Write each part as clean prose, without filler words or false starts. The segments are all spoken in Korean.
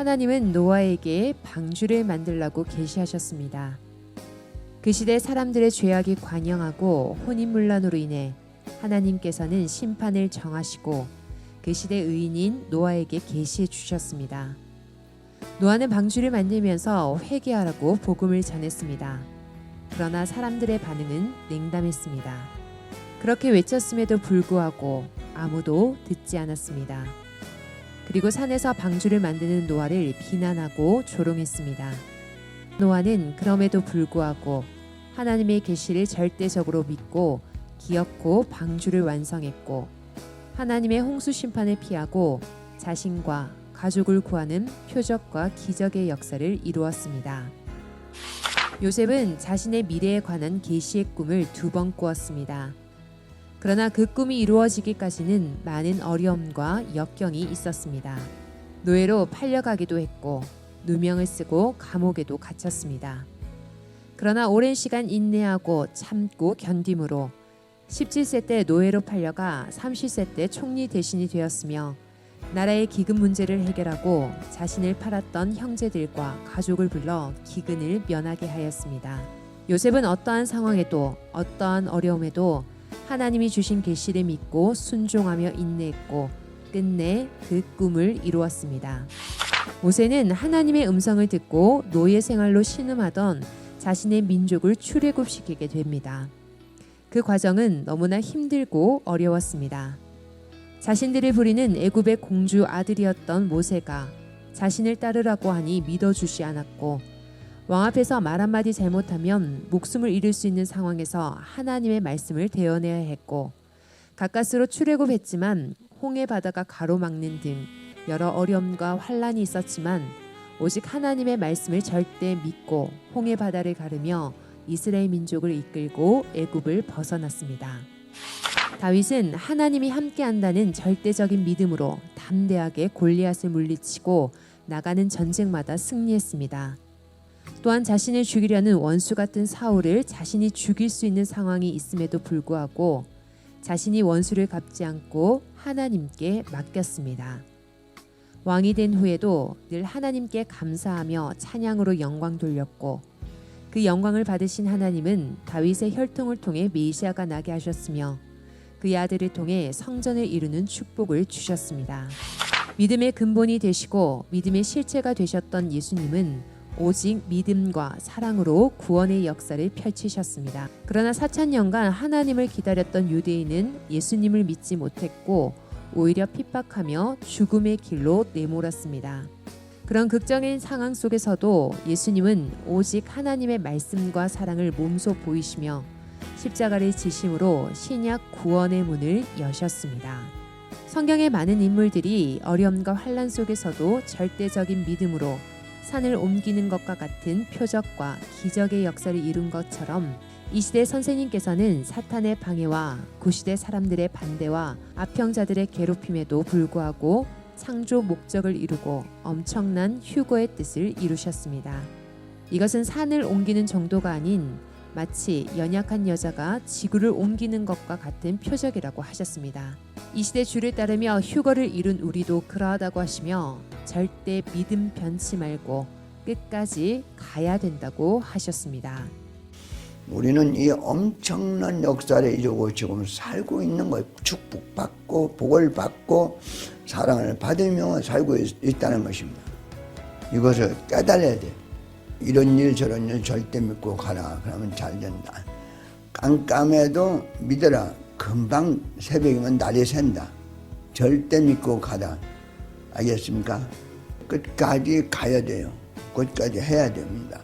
하나님은 노아에게 방주를 만들라고 계시하셨습니다. 그 시대 사람들의 죄악이 관영하고 혼인문란으로 인해 하나님께서는 심판을 정하시고 그 시대 의인인 노아에게 계시해 주셨습니다. 노아는 방주를 만들면서 회개하라고 복음을 전했습니다. 그러나 사람들의 반응은 냉담했습니다. 그렇게 외쳤음에도 불구하고 아무도 듣지 않았습니다. 그리고 산에서 방주를 만드는 노아를 비난하고 조롱했습니다. 노아는 그럼에도 불구하고 하나님의 계시를 절대적으로 믿고 기어코 방주를 완성했고 하나님의 홍수 심판을 피하고 자신과 가족을 구하는 표적과 기적의 역사를 이루었습니다. 요셉은 자신의 미래에 관한 계시의 꿈을 2번 꾸었습니다. 그러나 그 꿈이 이루어지기까지는 많은 어려움과 역경이 있었습니다. 노예로 팔려가기도 했고 누명을 쓰고 감옥에도 갇혔습니다. 그러나 오랜 시간 인내하고 참고 견딤으로 17세 때 노예로 팔려가 30세 때 총리 대신이 되었으며 나라의 기근 문제를 해결하고 자신을 팔았던 형제들과 가족을 불러 기근을 면하게 하였습니다. 요셉은 어떠한 상황에도 어떠한 어려움에도 하나님이 주신 계시를 믿고 순종하며 인내했고 끝내 그 꿈을 이루었습니다. 모세는 하나님의 음성을 듣고 노예 생활로 신음하던 자신의 민족을 출애굽시키게 됩니다. 그 과정은 너무나 힘들고 어려웠습니다. 자신들을 부리는 애굽의 공주 아들이었던 모세가 자신을 따르라고 하니 믿어주지 않았고 왕 앞에서 말 한마디 잘못하면 목숨을 잃을 수 있는 상황에서 하나님의 말씀을 대언해야 했고 가까스로 출애굽했지만 홍해 바다가 가로막는 등 여러 어려움과 환란이 있었지만 오직 하나님의 말씀을 절대 믿고 홍해 바다를 가르며 이스라엘 민족을 이끌고 애굽을 벗어났습니다. 다윗은 하나님이 함께한다는 절대적인 믿음으로 담대하게 골리앗을 물리치고 나가는 전쟁마다 승리했습니다. 또한 자신을 죽이려는 원수 같은 사울을 자신이 죽일 수 있는 상황이 있음에도 불구하고 자신이 원수를 갚지 않고 하나님께 맡겼습니다. 왕이 된 후에도 늘 하나님께 감사하며 찬양으로 영광 돌렸고 그 영광을 받으신 하나님은 다윗의 혈통을 통해 메시아가 나게 하셨으며 그의 아들을 통해 성전을 이루는 축복을 주셨습니다. 믿음의 근본이 되시고 믿음의 실체가 되셨던 예수님은 오직 믿음과 사랑으로 구원의 역사를 펼치셨습니다. 그러나 4,000년간 하나님을 기다렸던 유대인은 예수님을 믿지 못했고 오히려 핍박하며 죽음의 길로 내몰았습니다. 그런 극적인 상황 속에서도 예수님은 오직 하나님의 말씀과 사랑을 몸소 보이시며 십자가를 지심으로 신약 구원의 문을 여셨습니다. 성경의 많은 인물들이 어려움과 환란 속에서도 절대적인 믿음으로 산을 옮기는 것과 같은 표적과 기적의 역사를 이룬 것처럼 이 시대 선생님께서는 사탄의 방해와 구시대 사람들의 반대와 아평자들의 괴롭힘에도 불구하고 창조 목적을 이루고 엄청난 휴거의 뜻을 이루셨습니다. 이것은 산을 옮기는 정도가 아닌 마치 연약한 여자가 지구를 옮기는 것과 같은 표적이라고 하셨습니다. 이 시대 주를 따르며 휴거를 이룬 우리도 그러하다고 하시며 절대 믿음 변치 말고 끝까지 가야 된다고 하셨습니다. 우리는 이 엄청난 역사를 이루고 지금 살고 있는 거예요. 축복받고 복을 받고 사랑을 받으며 살고 있다는 것입니다. 이것을 깨달아야 돼. 이런 일 저런 일 절대 믿고 가라. 그러면 잘 된다. 깜깜해도 믿어라. 금방 새벽이면 날이 샌다. 절대 믿고 가라. 알겠습니까? 끝까지 가야 돼요. 끝까지 해야 됩니다.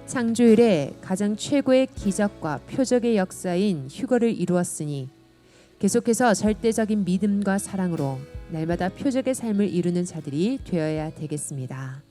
창조일에 가장 최고의 기적과 표적의 역사인 휴거를 이루었으니 계속해서 절대적인 믿음과 사랑으로 날마다 표적의 삶을 이루는 자들이 되어야 되겠습니다.